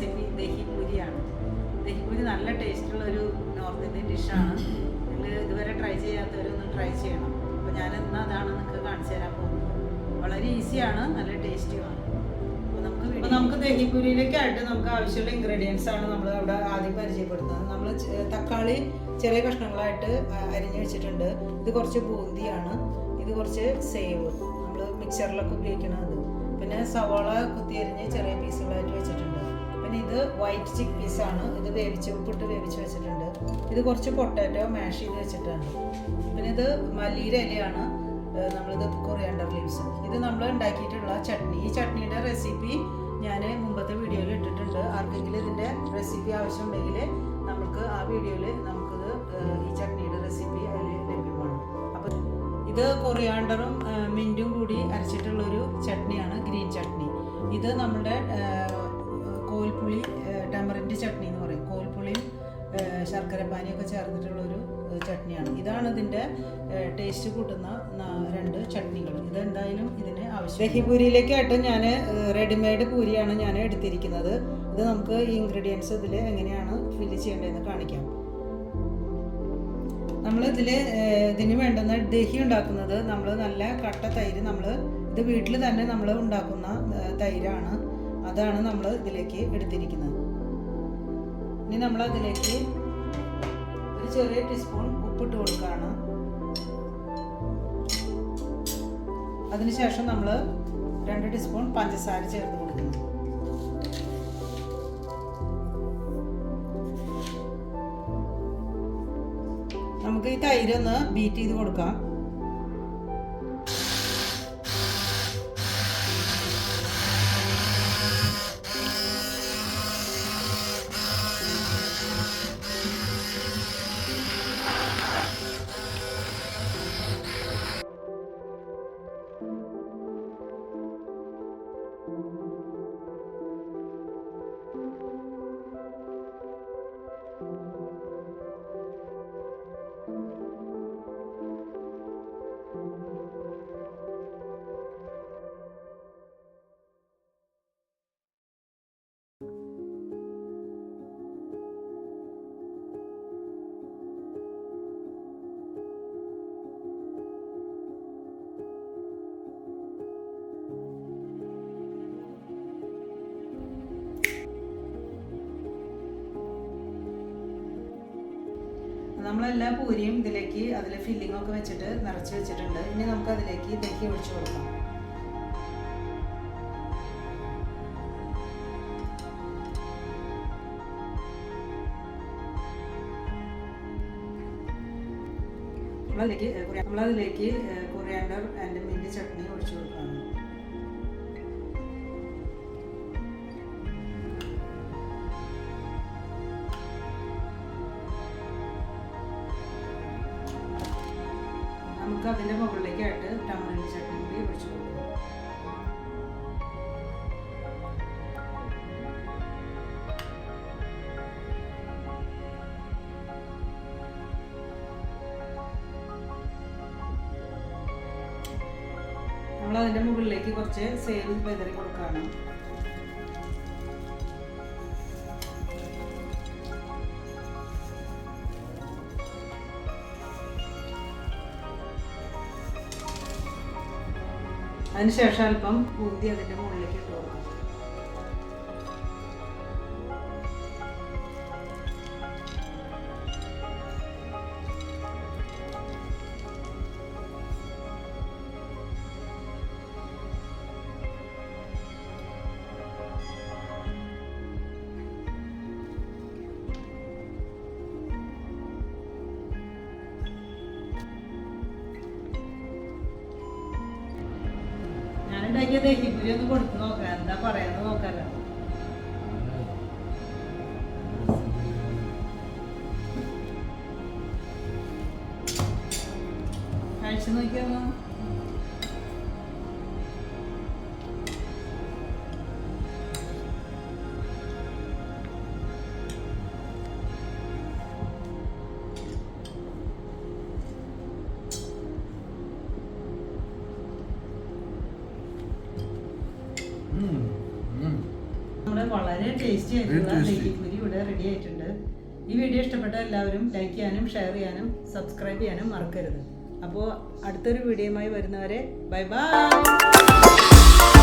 Recipe ദഹിപൂരിയാണ്. Dahi puri നല്ല ടേസ്റ്റുള്ളൊരു north Indian ഡിഷാണ്. നിങ്ങൾ ഇതുവരെ ട്രൈ ചെയ്യാത്തവരൊന്ന് ട്രൈ ചെയ്യണം. അപ്പോൾ ഞാൻ ഇന്ന് അതാണ് നിങ്ങൾക്ക് കാണിച്ചു തരാൻ പോകുന്നത്. വളരെ ഈസിയാണ്, നല്ല ടേസ്റ്റിയുമാണ്. അപ്പോൾ നമുക്ക് ദഹിപൂരിയിലേക്കായിട്ട് നമുക്ക് ആവശ്യമുള്ള ഇൻഗ്രീഡിയൻസ് ആണ് നമ്മൾ അവിടെ ആദ്യം പരിചയപ്പെടുത്തുന്നത്. നമ്മൾ തക്കാളി ചെറിയ കഷ്ണങ്ങളായിട്ട് അരിഞ്ഞു വെച്ചിട്ടുണ്ട്. ഇത് കുറച്ച് ബൂന്തിയാണ്, ഇത് കുറച്ച് സേവ് നമ്മൾ മിക്സറിലൊക്കെ ഉപയോഗിക്കുന്നത്. പിന്നെ സവാള കുത്തിയരിഞ്ഞ് ചെറിയ പീസുകളായിട്ട് വെച്ചിട്ടുണ്ട്. പിന്നെ ഇത് വൈറ്റ് ചിക്ക് പീസാണ്, ഇത് ഉപ്പിട്ട് വേവിച്ച് വെച്ചിട്ടുണ്ട്. ഇത് കുറച്ച് പൊട്ടാറ്റോ മാഷ് ചെയ്ത് വെച്ചിട്ടുണ്ട്. പിന്നെ ഇത് മല്ലിയുടെ ഇലയാണ്, നമ്മളിത് കൊറിയാണ്ടർ ലീവ്സ്. ഇത് നമ്മൾ ഉണ്ടാക്കിയിട്ടുള്ള ചട്നി. ഈ ചട്നിയുടെ റെസിപ്പി ഞാൻ മുമ്പത്തെ വീഡിയോയിൽ ഇട്ടിട്ടുണ്ട്. ആർക്കെങ്കിലും ഇതിൻ്റെ റെസിപ്പി ആവശ്യമുണ്ടെങ്കിൽ നമുക്ക് ആ വീഡിയോയിൽ നമുക്കിത് ഈ ചട്നിയുടെ റെസിപ്പി അതിൽ ലഭ്യമാണ്. അപ്പോൾ ഇത് കൊറിയാണ്ടറും മിൻറ്റും കൂടി അരച്ചിട്ടുള്ളൊരു ചട്നിയാണ്, ഗ്രീൻ ചട്നി. ഇത് നമ്മുടെ കോൽപ്പുളി ടെമറിൻ്റെ ചട്നി എന്ന് പറയും. കോൽപ്പുളിയും ശർക്കരപ്പാനിയൊക്കെ ചേർന്നിട്ടുള്ളൊരു ചട്നിയാണ്. ഇതാണ് ഇതിൻ്റെ ടേസ്റ്റ് കൂട്ടുന്ന രണ്ട് ചട്നികൾ. ഇതെന്തായാലും ഇതിന് ആവശ്യം. ദഹിപൂരിയിലേക്കായിട്ട് ഞാൻ റെഡിമെയ്ഡ് പൂരിയാണ് ഞാൻ എടുത്തിരിക്കുന്നത്. ഇത് നമുക്ക് ഈ ഇൻഗ്രീഡിയൻസ് ഇതിൽ എങ്ങനെയാണ് ഫില്ല് ചെയ്യേണ്ടതെന്ന് കാണിക്കാം. നമ്മൾ ഇതിന് വേണ്ടുന്ന ദഹി ഉണ്ടാക്കുന്നത് നമ്മൾ നല്ല കട്ട തൈര്, ഇത് വീട്ടിൽ തന്നെ നമ്മൾ ഉണ്ടാക്കുന്ന തൈരാണ്. അതാണ് നമ്മൾ ഇതിലേക്ക് എടുത്തിരിക്കുന്നത്. ഇനി നമ്മളതിലേക്ക് ഒരു ചെറിയ ടീസ്പൂൺ ഉപ്പിട്ട് കൊടുക്കുകയാണ്. അതിനുശേഷം നമ്മൾ 2 ടീസ്പൂൺ പഞ്ചസാര ചേർത്ത് കൊടുക്കുന്നു. നമുക്ക് ഈ തൈര് ഒന്ന് ബീറ്റ് ചെയ്ത് കൊടുക്കാം. നമ്മളെല്ലാ പൂരിയും ഇതിലേക്ക് അതിൽ ഫില്ലിംഗ് ഒക്കെ വെച്ചിട്ട് നിറച്ച് വെച്ചിട്ടുണ്ട്. ഇനി നമുക്ക് അതിലേക്ക് ദഹി ഒഴിച്ചു കൊടുക്കാം. നമ്മളതിലേക്ക് കൊറിയാണ്ടർ ആൻഡ് മിന്റ് ചട്നി ഒഴിച്ചു കൊടുക്കുകയാണ്. നമുക്ക് അതിൻ്റെ മുകളിലേക്കായിട്ട് ടമറിൻ്റെ ചട്നി കൂടി ഒഴിച്ചു കൊടുക്കാം. നമ്മളതിൻ്റെ മുകളിലേക്ക് കുറച്ച് സേവ് വിതറി കൊടുക്കുകയാണ്. അതിനുശേഷം അല്പം ബൂന്തി അതിൻ്റെ മുകളിലേക്ക് ഇട്ട് കൊടുക്കാം. ഉണ്ടാക്കിയ ദഹിപൂരി ഒന്ന് കൊടുത്ത് നോക്കാം, എന്താ പറയാന്ന് നോക്കാലോ. കഴിച്ചു നോക്കിയാലോ. വളരെ ടേസ്റ്റി ആയിട്ടുള്ള നെല്ലിപ്പൂരി ഇവിടെ റെഡി ആയിട്ടുണ്ട്. ഈ വീഡിയോ ഇഷ്ടപ്പെട്ട എല്ലാവരും ലൈക്ക് ചെയ്യാനും ഷെയർ ചെയ്യാനും സബ്സ്ക്രൈബ് ചെയ്യാനും മറക്കരുത്. അപ്പോൾ അടുത്തൊരു വീഡിയോയുമായി വരുന്നവരെ ബൈ ബൈ.